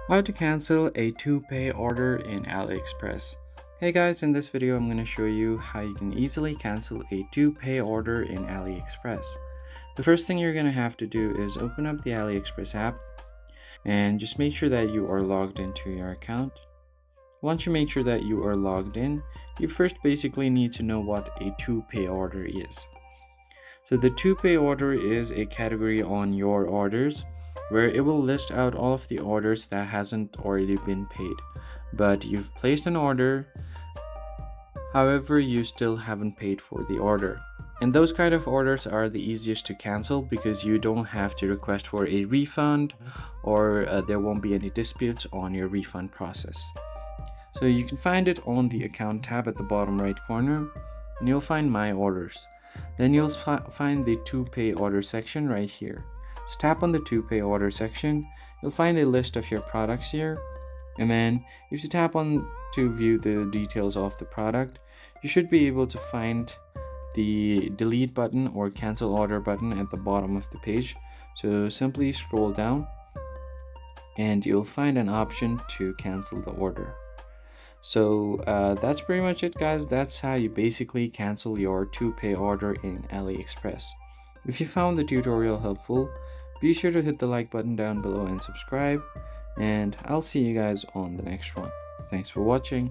How to cancel a to-pay order in AliExpress. Hey guys, in this video I'm going to show you how you can easily cancel a to-pay order in AliExpress. The first thing you're going to have to do is open up the AliExpress app and just make sure that you are logged into your account. Once you make sure that you are logged in, you first basically need to know what a to-pay order is. So the to-pay order is a category on your orders where it will list out all of the orders that hasn't already been paid, but you've placed an order, however you still haven't paid for the order. And those kind of orders are the easiest to cancel because you don't have to request for a refund, or there won't be any disputes on your refund process. So you can find it on the account tab at the bottom right corner, and you'll find my orders. Then you'll find the to pay order section right here. Just tap on the to pay order section. You'll find a list of your products here, and then if you tap on to view the details of the product, you should be able to find the delete button or cancel order button at the bottom of the page. So simply scroll down and you'll find an option to cancel the order. So that's pretty much it, guys. That's how you basically cancel your to-pay order in AliExpress. If you found the tutorial helpful, be sure to hit the like button down below and subscribe, and I'll see you guys on the next one. Thanks for watching.